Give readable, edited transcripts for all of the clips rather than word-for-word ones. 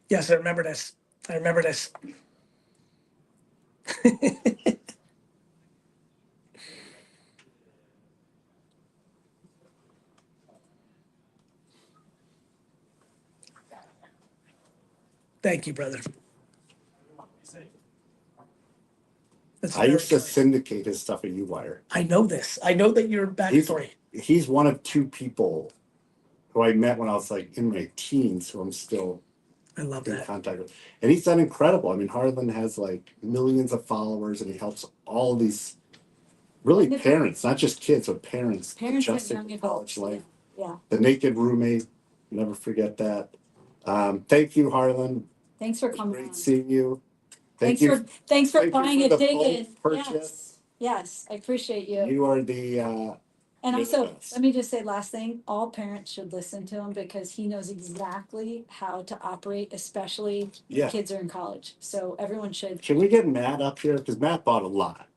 Yes, I remember this. I remember this. Thank you, brother. That's I very used to kind. syndicate his stuff at UWire. I know this. I know that your He's backstory. he's one of two people who I met when I was like in my teens, who I'm still I love in that. contact with. And he's done incredible. I mean, Harlan has like millions of followers, and he helps all these really parents, not just kids, but parents Parents and adjusting young to college adults. life. Yeah. The naked roommate, never forget that. Thank you, Harlan. Thanks for coming Great on. seeing you. Thanks for thank you buying for a the dig bulk in. purchase. Yes, I appreciate you. You are the And you're the also, best. let me just say last thing, all parents should listen to him because he knows exactly how to operate, especially when Yeah. kids are in college. So everyone should. Can we get Matt up here? Because Matt bought a lot.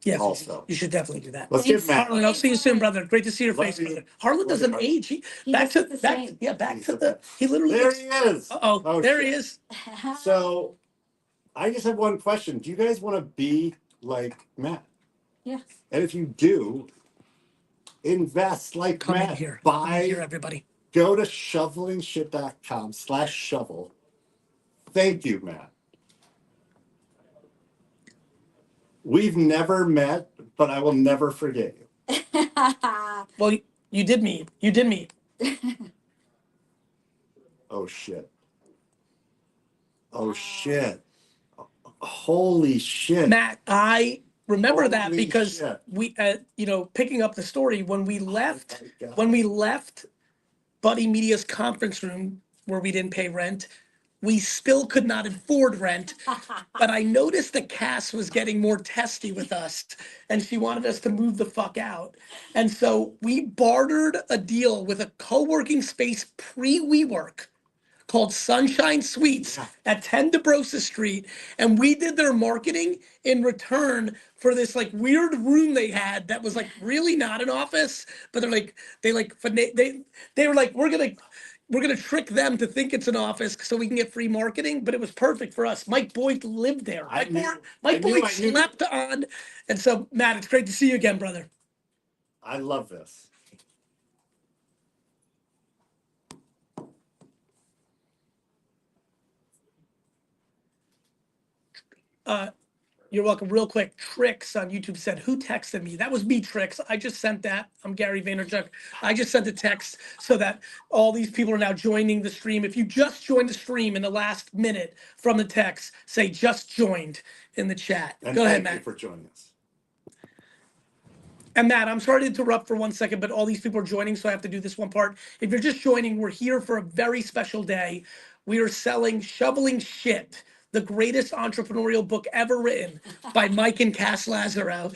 Yes, Also. you should definitely do that. Let's Thanks, get Matt. Harlan, I'll see you soon, brother. Great to see your Love face, you. brother. Harlan Love you, doesn't Harlan. age. He looks the same. Back to the. He literally. There he is. Oh, there shit. he is. So I just have one question. Do you guys want to be like Matt? Yeah. And if you do, invest like Come Matt. in here. Buy, Come in here, everybody. go to shovelingshit.com/shovel. Thank you, Matt. We've never met, but I will never forget you. Well, you did meet. You did meet. Oh, shit. Oh, shit. Holy shit. Matt, I remember that Holy because shit. we, picking up the story when we left, Oh my God. Buddy Media's conference room where we didn't pay rent, we still could not afford rent. But I noticed that Cass was getting more testy with us and she wanted us to move the fuck out. And so we bartered a deal with a co-working space pre-WeWork called Sunshine Suites at 10 DeBrosa Street. And we did their marketing in return for this like weird room they had that was like really not an office, but they were like, we're gonna trick them to think it's an office so we can get free marketing, but it was perfect for us. Mike Boyd lived there. Mike Boyd slept on. And so Matt, it's great to see you again, brother. I love this. You're welcome. Real quick, Trix on YouTube said, who texted me? That was me, Trix. I just sent that. I'm Gary Vaynerchuk. I just sent a text so that all these people are now joining the stream. If you just joined the stream in the last minute from the text, say just joined in the chat. And go ahead, thank you Matt. for joining us. And Matt, I'm sorry to interrupt for 1 second, but all these people are joining, so I have to do this one part. If you're just joining, we're here for a very special day. We are selling Shoveling Shit, the greatest entrepreneurial book ever written by Mike and Cass Lazaro.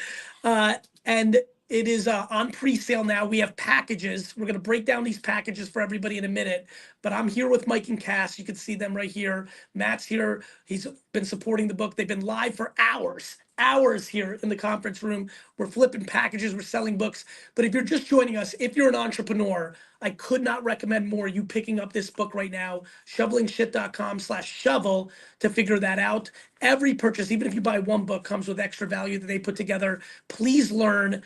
And it is on pre-sale now. We have packages. We're going to break down these packages for everybody in a minute. But I'm here with Mike and Cass. You can see them right here. Matt's here. He's been supporting the book. They've been live for hours here in the conference room. We're flipping packages. We're selling books. But if you're just joining us, if you're an entrepreneur, I could not recommend more you picking up this book right now, shovelingshit.com/shovel to figure that out. Every purchase, even if you buy one book, comes with extra value that they put together. Please learn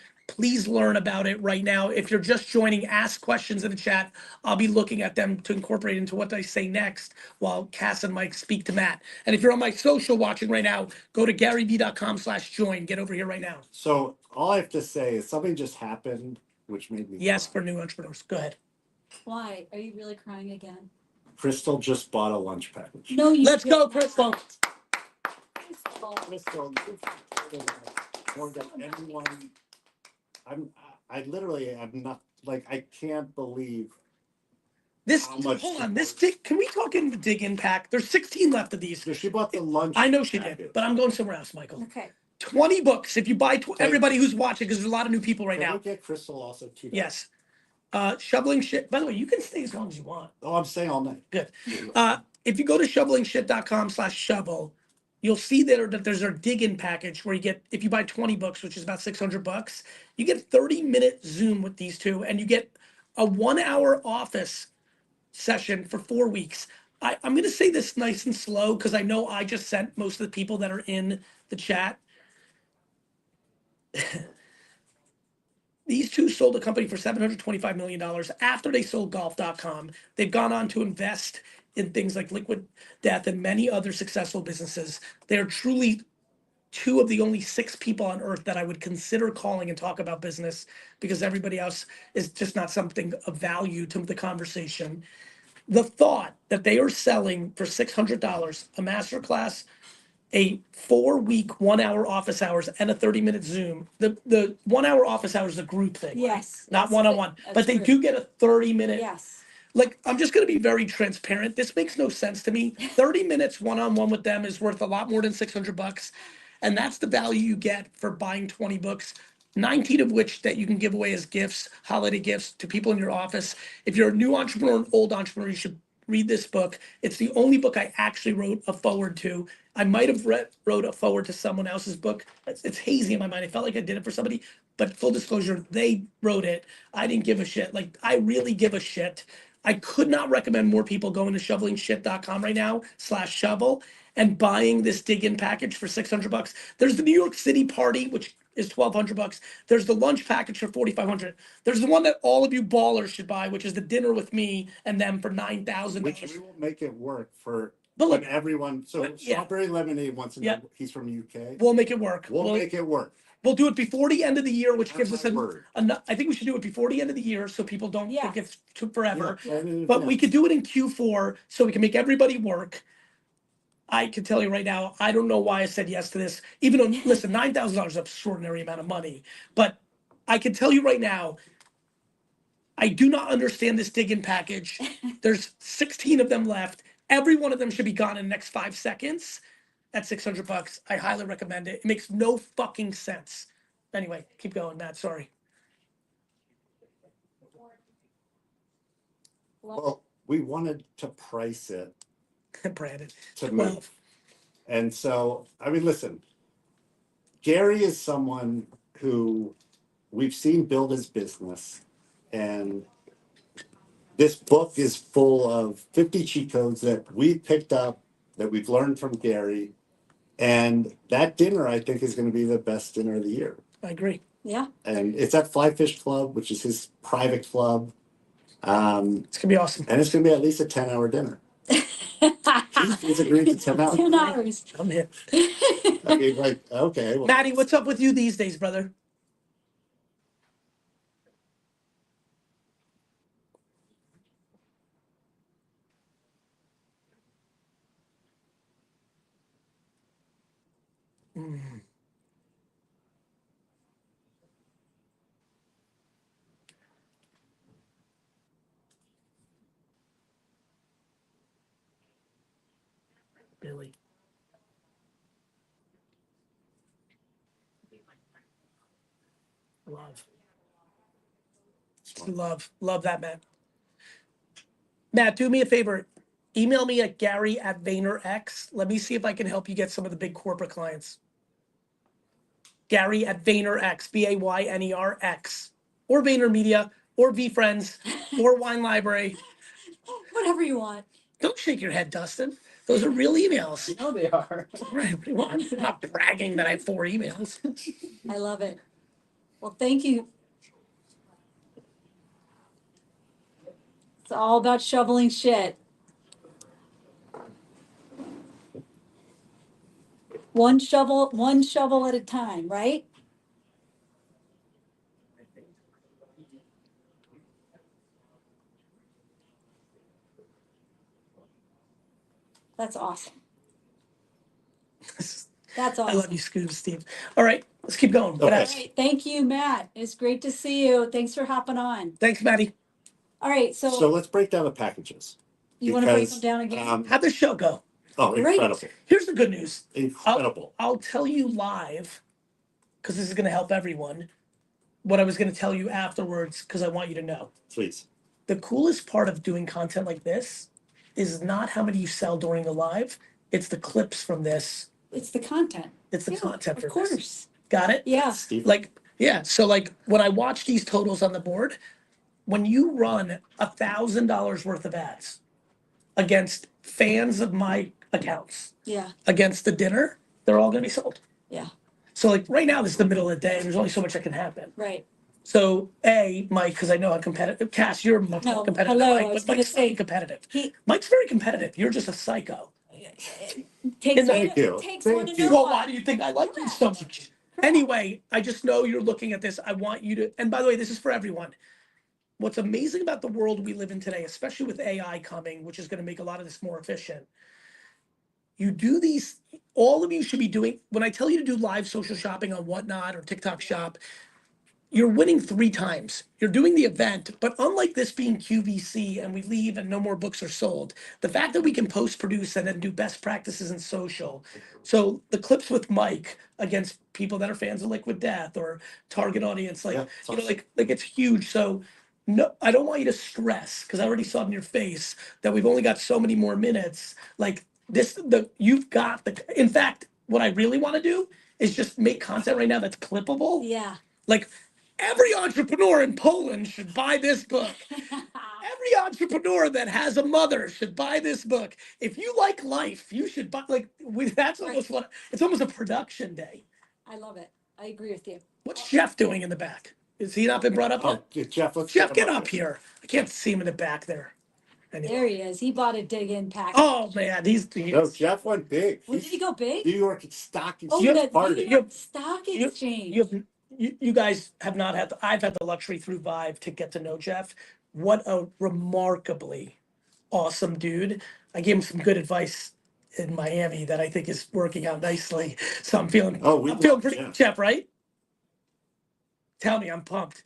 about it right now. If you're just joining, ask questions in the chat. I'll be looking at them to incorporate into what I say next while Cass and Mike speak to Matt. And if you're on my social watching right now, go to garyvee.com/join. Get over here right now. So all I have to say is something just happened, which made me Yes, cry. for new entrepreneurs. Go ahead. Why? Are you really crying again? Crystal just bought a lunch package. No, you Let's go, did Crystal. not. Crystal, you've supported us more than anyone. I literally am not, like, I can't believe This, how much. hold on, this dig, can we talk in the dig in pack? There's 16 left of these. So she bought the lunch. I know she package. did, but I'm going somewhere else, Michael. Okay. 20 books. If you buy, everybody who's watching, because there's a lot of new people right Can now. we get Crystal also too? Yes. Shoveling Shit. By the way, you can stay as long as you want. Oh, I'm staying all night. Good. If you go to shovelingshit.com/shovel, you'll see there that there's a dig-in package where you get, if you buy 20 books, which is about $600, you get 30-minute Zoom with these two, and you get a 1-hour office session for 4 weeks. I'm going to say this nice and slow because I know I just sent most of the people that are in the chat. These two sold a company for $725 million after they sold golf.com. They've gone on to invest in things like Liquid Death and many other successful businesses. They're truly two of the only 6 people on earth that I would consider calling and talk about business, because everybody else is just not something of value to the conversation. The thought that they are selling for $600 a masterclass, a 4-week 1-hour office hours, and a 30-minute Zoom. The 1-hour office hours is a group thing, right? Yes. Not that's one-on-one, good. but they That's do get a 30-minute. Yes. Like, I'm just going to be very transparent. This makes no sense to me. 30 minutes one-on-one with them is worth a lot more than $600. And that's the value you get for buying 20 books, 19 of which that you can give away as gifts, holiday gifts to people in your office. If you're a new entrepreneur, an old entrepreneur, you should read this book. It's the only book I actually wrote a forward to. I might have wrote a forward to someone else's book. It's hazy in my mind. I felt like I did it for somebody, but full disclosure, they wrote it. I didn't give a shit. Like, I really give a shit. I could not recommend more people going to shovelingshit.com right now /shovel and buying this dig in package for $600. There's the New York City party, which is $1,200. There's the lunch package for $4,500. There's the one that all of you ballers should buy, which is the dinner with me and them for Which $9,000. we will make it work for But when look, everyone. So yeah. Strawberry Lemonade wants to know Yeah. he's from UK. We'll make it work. We'll make it work. We'll do it before the end of the year, which gives us Have my word. I think we should do it before the end of the year so people don't think Yes. it's took forever. Yeah, and But we advance. could do it in Q4 so we can make everybody work. I can tell you right now, I don't know why I said yes to this. Even though, listen, $9,000 is an extraordinary amount of money. But I can tell you right now, I do not understand this dig-in package. There's 16 of them left. Every one of them should be gone in the next 5 seconds. At $600, I highly recommend it. It makes no fucking sense. Anyway, keep going, Matt. Sorry. Well, we wanted to price it Brandon. to 12. move. And so, I mean, listen, Gary is someone who we've seen build his business. And this book is full of 50 cheat codes that we picked up, that we've learned from Gary. And that dinner, I think, is going to be the best dinner of the year. I agree. Yeah. And it's at Fly Fish Club, which is his private club. It's going to be awesome. And it's going to be at least a 10-hour dinner. He's agreed to 10 hours. 10 hours. I'm here. I mean, like, okay. Well, Maddie, what's up with you these days, brother? Billy. Love that, Matt. Matt, do me a favor. Email me at Gary@VaynerX. Let me see if I can help you get some of the big corporate clients. Gary@VaynerX, VaynerX, or VaynerMedia, or VFriends, or Wine Library. Whatever you want. Don't shake your head, Dustin. Those are real emails. No, they are. Right, I'm not bragging that I have 4 emails. I love it. Well, thank you. It's all about shoveling shit. One shovel at a time, right? That's awesome. That's I love awesome. you, Scoob, Steve. All right, let's keep going. What Okay. else? All right, thank you, Matt. It's great to see you. Thanks for hopping on. Thanks, Maddie. All right, So so let's break down the packages. you want to break them because, down again? How'd the show go? Oh, Great. incredible. Here's the good news. Incredible. I'll tell you live, because this is going to help everyone, what I was going to tell you afterwards, because I want you to know. Please. The coolest part of doing content like this is not how many you sell during the live. It's the clips from this. It's the content. It's the Yeah, content for of this. course. Got it? Yeah. Steve. So when I watch these totals on the board, when you run $1,000 worth of ads, against fans of my accounts, Yeah, against the dinner, they're all gonna be sold. yeah, So like right now, this is the middle of the day. There's only so much that can happen. right. So Mike, because I know how competitive. Cass, you're much more No, competitive hello, than I Mike, was but gonna Mike's very say, competitive. he Mike's very competitive. You're just a psycho. takes one, Thank you. takes one to Thank know you. Well, one. why do you think I like you so much? Anyway, I just know you're looking at this. I want you to, and by the way, this is for everyone. What's amazing about the world we live in today, especially with AI coming, which is going to make a lot of this more efficient, you do these, all of you should be doing, when I tell you to do live social shopping on Whatnot or TikTok Shop, you're winning 3 times. You're doing the event, but unlike this being QVC and we leave and no more books are sold, the fact that we can post produce and then do best practices in social. So the clips with Mike against people that are fans of Liquid Death or target audience, like, Yeah, it's you know, awesome. like it's huge. So no, I don't want you to stress because I already saw it in your face that we've only got so many more minutes. Like this, you've got in fact, what I really want to do is just make content right now that's clippable. Yeah. Like every entrepreneur in Poland should buy this book. Every entrepreneur that has a mother should buy this book. If you like life, you should buy. That's almost what it's almost a production day. I love it. I agree with you. What's Jeff doing in the back? Is he not been brought up yet? Oh, yeah, Jeff, let's Jeff, him get up here. I can't see him in the back there. Anyway. There he is. He bought a dig in package. Oh man, No, Jeff went big. Well, did he go big? New York Stock Oh, Exchange the New party. York Stock Exchange. You guys have not had. I've had the luxury through Vive to get to know Jeff. What a remarkably awesome dude. I gave him some good advice in Miami that I think is working out nicely. So I'm feeling pretty yeah. Jeff, right? Tell me, I'm pumped.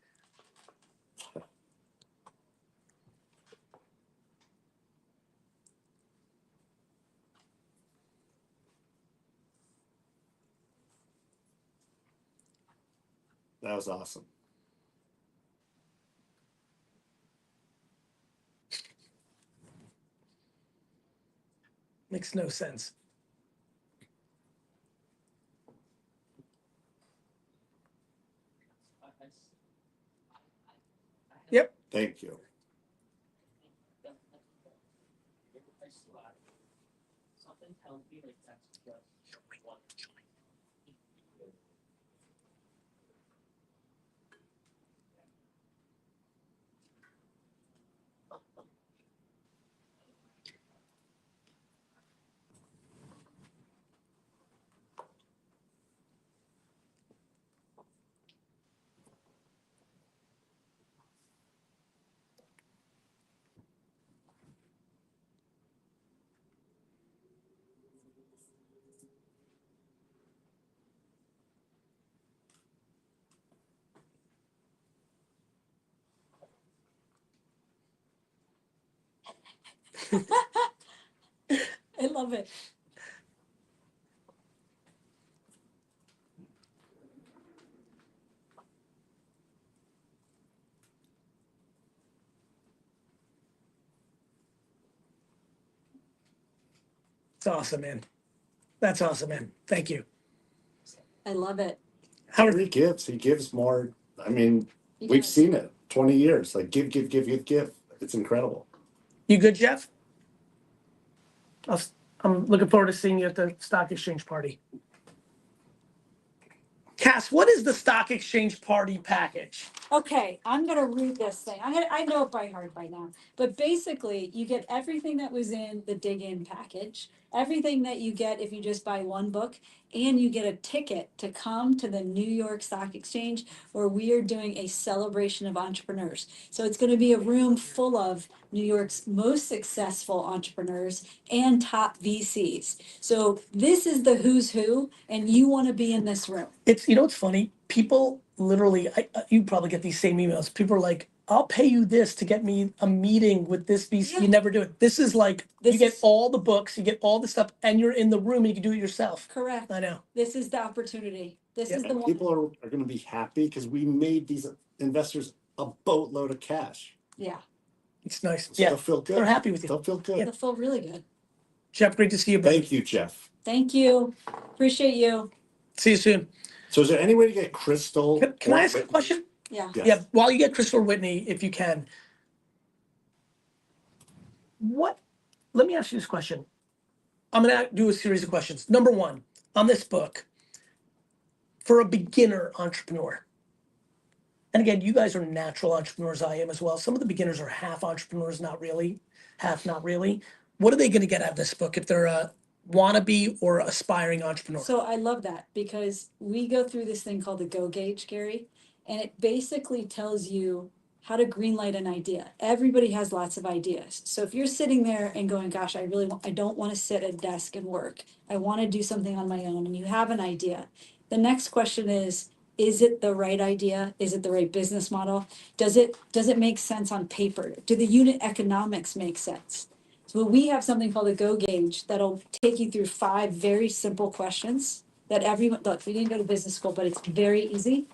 That was awesome. Makes no sense. Yep. Thank you. I love it. It's awesome, man. That's awesome, man. Thank you. I love it. Howard, He gives. He gives more. I mean, He we've does. seen it. 20 years. Like give, give, give, give, give. It's incredible. you good, Jeff? I'm looking forward to seeing you at the stock exchange party. Cass, what is the stock exchange party package? Okay, I'm gonna read this thing. I know it by heart by now. But basically, you get everything that was in the dig in package, everything that you get if you just buy one book, and you get a ticket to come to the New York Stock Exchange where we are doing a celebration of entrepreneurs. So it's gonna be a room full of New York's most successful entrepreneurs and top VCs. So this is the who's who, and you wanna be in this room. It's it's funny. People literally, you probably get these same emails. People are like, "I'll pay you this to get me a meeting with this VC." Yeah. You never do it. This is like This you get is- all the books, you get all the stuff, and you're in the room and you can do it yourself. Correct. I know. This is the opportunity. This Yep. is the And one. people are going to be happy because we made these investors a boatload of cash. Yeah, It's nice. So Yeah, they'll feel good. they're happy with you. They'll feel good. Yeah. it'll feel really good. Jeff, great to see you, brother. Thank you, Jeff. Thank you. Appreciate you. See you soon. So is there any way to get Crystal? Can I ask a question? Yeah. Yes. Yeah, while you get Crystal or Whitney, if you can, what let me ask you this question. I'm going to do a series of questions. Number one, on this book, for a beginner entrepreneur, and again, you guys are natural entrepreneurs. I am as well. Some of the beginners are half entrepreneurs, not really, half not really. What are they going to get out of this book if they're a wannabe or aspiring entrepreneur? So I love that because we go through this thing called the Go Gauge, Gary, and it basically tells you how to greenlight an idea. Everybody has lots of ideas. So if you're sitting there and going, gosh, I don't want to sit at a desk and work. I want to do something on my own, and you have an idea. The next question is it the right idea? Is it the right business model? Does it make sense on paper? Do the unit economics make sense? So we have something called a Go Gauge that'll take you through 5 very simple questions that everyone, look, we didn't go to business school, but it's very easy.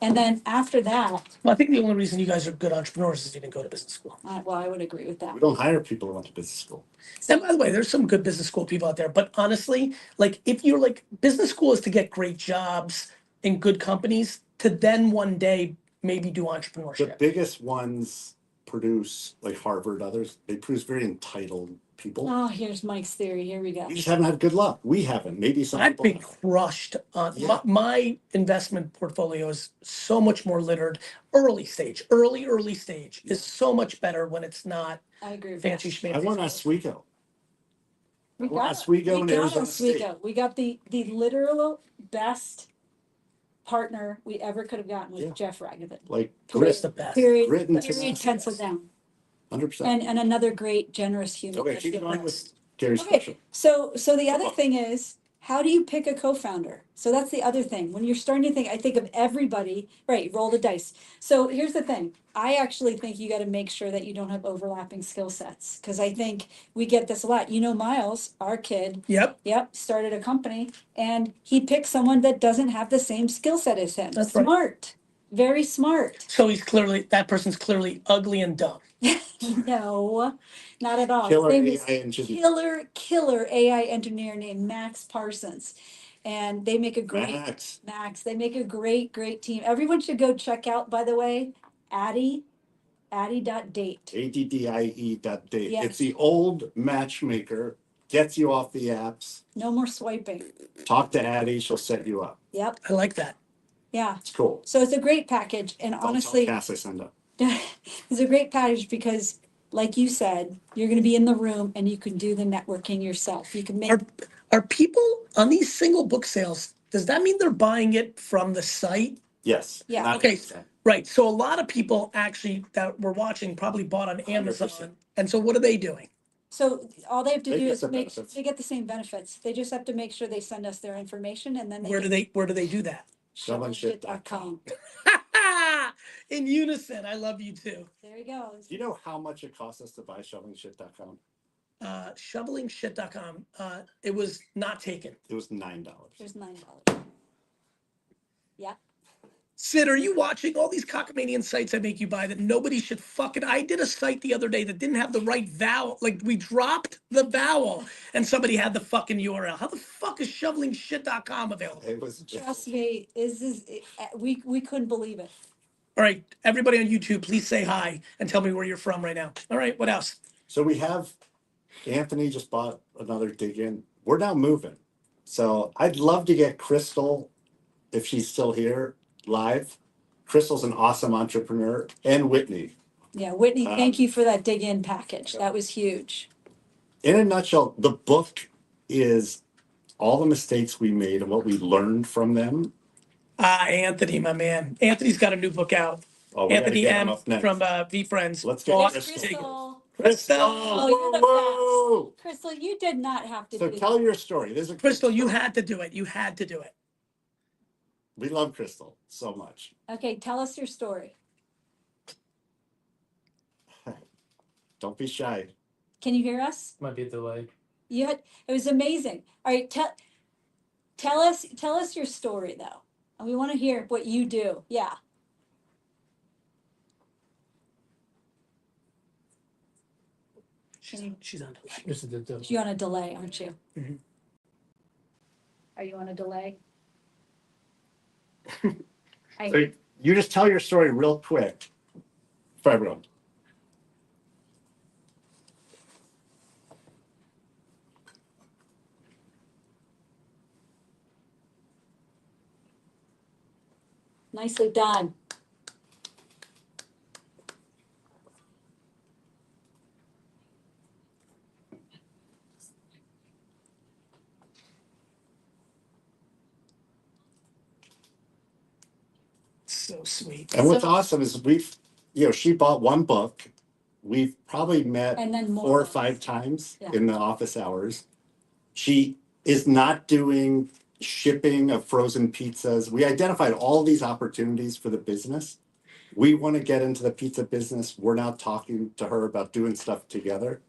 And then after that, Well, I think the only reason you guys are good entrepreneurs is you didn't go to business school. well, I would agree with that. We don't hire people who went to business school. And by the way, there's some good business school people out there. But honestly, like if you're like, business school is to get great jobs in good companies to then one day maybe do The entrepreneurship. biggest ones produce, like Harvard, others, they produce very entitled people. Oh, here's Mike's theory. Here we go. We just haven't had good luck. We haven't. Maybe some I've people been have. crushed on Yeah. my investment portfolio is so much more littered. Early stage Yeah. is so much better when it's not I agree with fancy that. I schmancy. want Oswego. We I want got Oswego in Arizona State. Oswego. We got the literal best partner we ever could have gotten was Yeah. Jeff Ragavan. Like Chris grit, the best. Period, grit and period, tenacity. pencil down. 100%. And another great, generous human. Okay, keep going with Gary's Okay, question. so the other thing is, how do you pick a co-founder? So that's the other thing. When you're starting to think, I think of everybody, right, roll the dice. So here's the thing. I actually think you got to make sure that you don't have overlapping skill sets. Because I think we get this a lot. You know, Miles, our kid, Yep. started a company and he picked someone that doesn't have the same skill set as him. That's right. Smart, very smart. So that person's clearly ugly and dumb. No, not at all. Killer His name is AI engineer. killer AI engineer named Max Parsons. And they make a great Max. They make a great team. Everyone should go check out, by the way, Addy.date. ADDIE.date. Yes. It's the old matchmaker, gets you off the apps. No more swiping. Talk to Addie, she'll set you up. Yep. I like that. Yeah. It's cool. So it's a great package. And Don't honestly, tell Cass I signed up. it's a great package because, like you said, you're going to be in the room and you can do the networking yourself. You can make. Are people on these single book sales? Does that mean they're buying it from the site? Yes. Yeah. not Okay. Amazon. Right. So a lot of people actually that we're watching probably bought on Amazon. 100%. And so what are they doing? So all they have to They do get is the make, benefits. they get the same benefits. They just have to make sure they send us their information and then Where do they do that? Shovelingshit.com. In unison. I love you too. There you go. Do you know how much it costs us to buy shovelingshit.com? Shovelingshit.com. It was not taken. It was $9. Here's $9. Yeah. Sid, are you watching all these cockamanian sites I make you buy that nobody should fucking? I did a site the other day that didn't have the right vowel. Like we dropped the vowel and somebody had the fucking URL. How the fuck is shovelingshit.com available? It was Trust me, we couldn't believe it. All right, everybody on YouTube, please say hi and tell me where you're from right now. All right, what else? So we have Anthony just bought another dig in. We're now moving. So I'd love to get Crystal, if she's still here, live. Crystal's an awesome entrepreneur, and Whitney. Yeah, Whitney, thank you for that dig in package. That was huge. In a nutshell, the book is all the mistakes we made and what we learned from them. Anthony, my man. Anthony's got a new book out. Oh, we gotta Anthony get him M up next. from V Friends. Let's get Yes, Crystal. Crystal. Crystal. Oh, you're the Whoa. best. Crystal, you did not have to So do tell that. your story. There's a Crystal, you had to do it. You had to do it. We love Crystal so much. Okay, tell us your story. Don't be shy. Can you hear us? Might be a delay. It was amazing. All right, tell us your story though. And we want to hear what you do. Yeah. She's on delay. This is the delay. You're on a delay, aren't you? Mhm. Are you on a delay? So you just tell your story real quick for everyone. Nicely done. So sweet. And what's So- awesome is she bought one book. We've probably met And then more 4 or books. 5 times Yeah. in the office hours. She is not doing shipping of frozen pizzas. We identified all these opportunities for the business. We want to get into the pizza business. We're now talking to her about doing stuff together.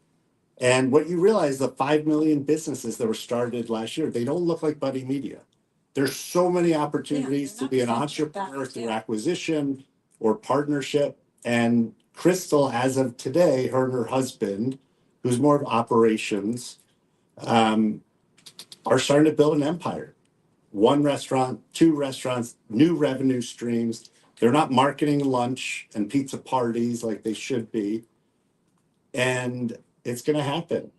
And what you realize, the 5 million businesses that were started last year, they don't look like Buddy Media. There's so many opportunities they're to be an not entrepreneur venture-backed, through yeah. acquisition or partnership. And Crystal, as of today, her and her husband, who's more of operations, are starting to build an empire. 1 restaurant, 2 restaurants, new revenue streams. They're not marketing lunch and pizza parties like they should be. And it's going to happen.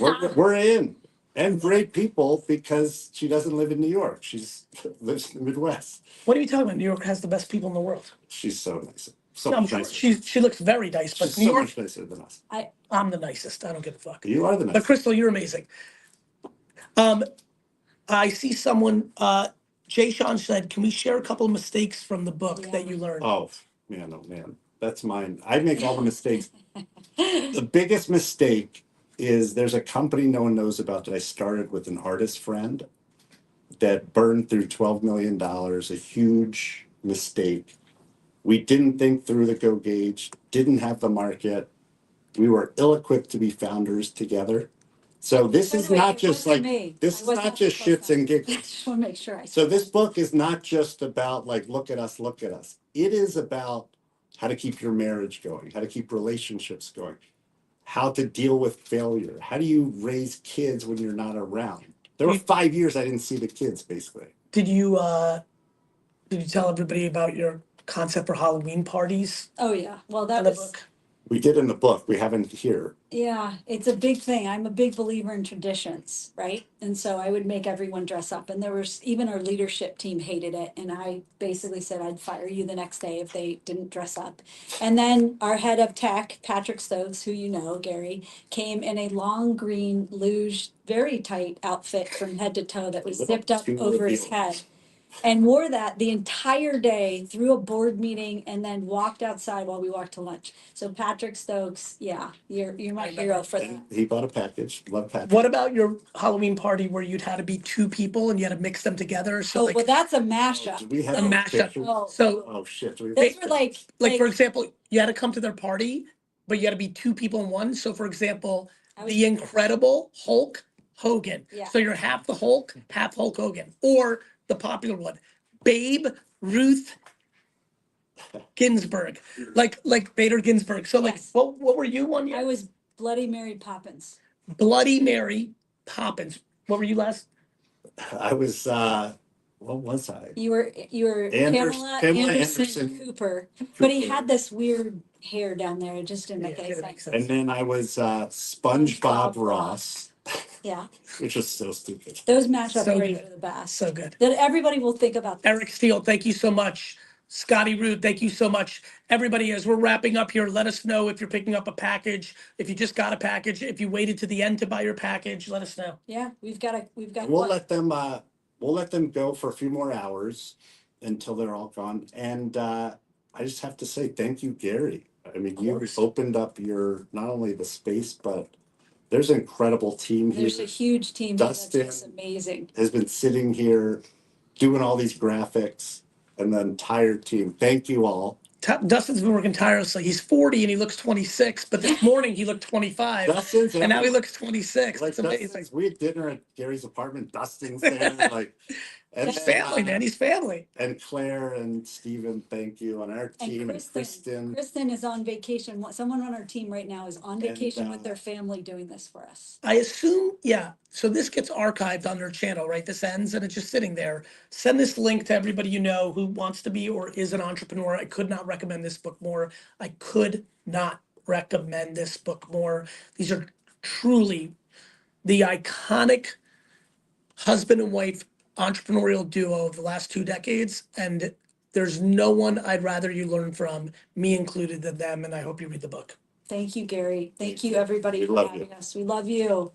We're in. And great people, because she doesn't live in New York. She's lives in the Midwest. What are you talking about? New York has the best people in the world. She's so nice. So No, I'm much sure nicer. she looks very nice, but She's New so York, much nicer than us. I'm the nicest. I don't give a fuck. You are the But nicest. Crystal, you're amazing. I see someone, Jay Sean said, can we share a couple of mistakes from the book that you learned? Oh man, that's mine. I make all the mistakes. The biggest mistake is there's a company no one knows about that I started with an artist friend that burned through $12 million, a huge mistake. We didn't think through the go gauge, didn't have the market. We were ill-equipped to be founders together. So this By the is way, not it just wasn't like, me. this I is was not just the shits and co-founder. giggles. Just want to make sure I. So this book is not just about like, look at us, look at us. It is about how to keep your marriage going, how to keep relationships going, how to deal with failure. How do you raise kids when you're not around? There were 5 years I didn't see the kids, basically. Did you tell everybody about your concept for Halloween parties Oh, yeah. Well, in that the was. book? We did in the book, we haven't here. Yeah, it's a big thing. I'm a big believer in traditions, right? And so I would make everyone dress up. And there was even our leadership team hated it. And I basically said I'd fire you the next day if they didn't dress up. And then our head of tech, Patrick Stokes, who you know, Gary, came in a long green luge, very tight outfit from head to toe that was zipped up over his head. And wore that the entire day through a board meeting and then walked outside while we walked to lunch. So Patrick Stokes, yeah, you're my hero for that. And he bought a package, love Patrick. What about your Halloween party where you'd had to be 2 people and you had to mix them together? So Oh, like well, that's a Do mashup. we have a any mashup. pictures? So Oh shit. Do we have Those pictures? were like for example, you had to come to their party, but you had to be 2 people in one. So for example, I was- the Incredible Hulk Hogan. Yeah. So you're half the Hulk, half Hulk Hogan. Or the popular one, Babe Ruth Ginsburg. Like Bader Ginsburg. So like Yes. what were you one year? I was Bloody Mary Poppins. Bloody Mary Poppins. What were you last? I was what was I? You were Pamela Anderson Cooper, but he had this weird hair down there. It just didn't make Yeah, any it makes sense. sense. And then I was SpongeBob SpongeBob Ross, Yeah, which was so stupid. those matchup So parties good. are the best. So good. That everybody will think about. This. Eric Steele, thank you so much. Scotty Root, thank you so much. Everybody, as we're wrapping up here, let us know if you're picking up a package, if you just got a package, if you waited to the end to buy your package, let us know. Yeah, we've got. We'll let them go for a few more hours until they're all gone. And I just have to say thank you, Gary. I mean, you course. opened up your not only the space, but there's an incredible team here. There's a huge team Dustin that's just amazing. has been sitting here doing all these graphics, and the entire team. Thank you all. Dustin's been working tirelessly. He's 40 and he looks 26, but this morning he looked 25. Dustin's and now he looks 26. like It's amazing. Dustin's, we had dinner at Gary's apartment. Dustin's there, like, and He's family, man. He's family. And Claire and Steven, thank you on our team. And Kristen is on vacation. Someone on our team right now is on vacation with their family doing this for us. I assume, yeah. So this gets archived on their channel, right? This ends and it's just sitting there. Send this link to everybody you know who wants to be or is an entrepreneur. I could not recommend this book more. I could not recommend this book more. These are truly the iconic husband and wife entrepreneurial duo of the last 2 decades. And There's no one I'd rather you learn from, me included, than them, and I hope you read the book. Thank you, Gary. Thank Thank you, you. everybody, We for love you. having us. We love you.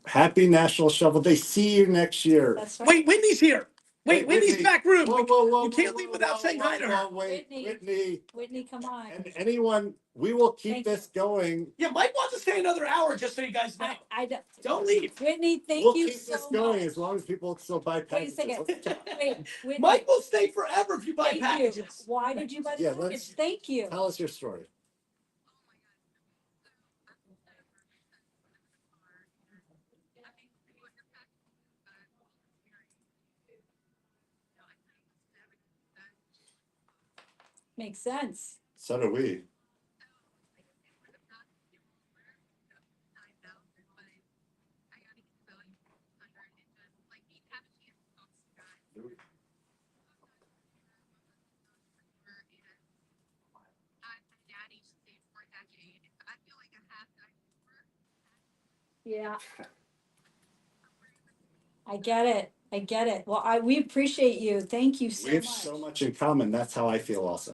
Happy National Shovel Day. See you next year. That's right. Wait, Whitney's here. Wait, Whitney's Whitney. back room. Whoa, whoa, whoa, You can't whoa, leave whoa, without whoa, saying hi to whoa, her. Wait, Whitney. Whitney. Whitney, come on. And anyone, we will keep Thank this going. Yeah, Mike wants to stay another hour, just so you guys know. I don't. Don't leave. Whitney, thank We'll you keep so this going much. as long as people still buy Wait a packages. second. Wait, Whitney, Mike will stay forever if you buy thank you. packages. Why did you buy the Yeah, package? let's- Thank you. Tell us your story. Makes sense. So do we. Yeah. I get it. I get it. Well, we appreciate you. Thank you so We have much. so much in common. That's how I feel also.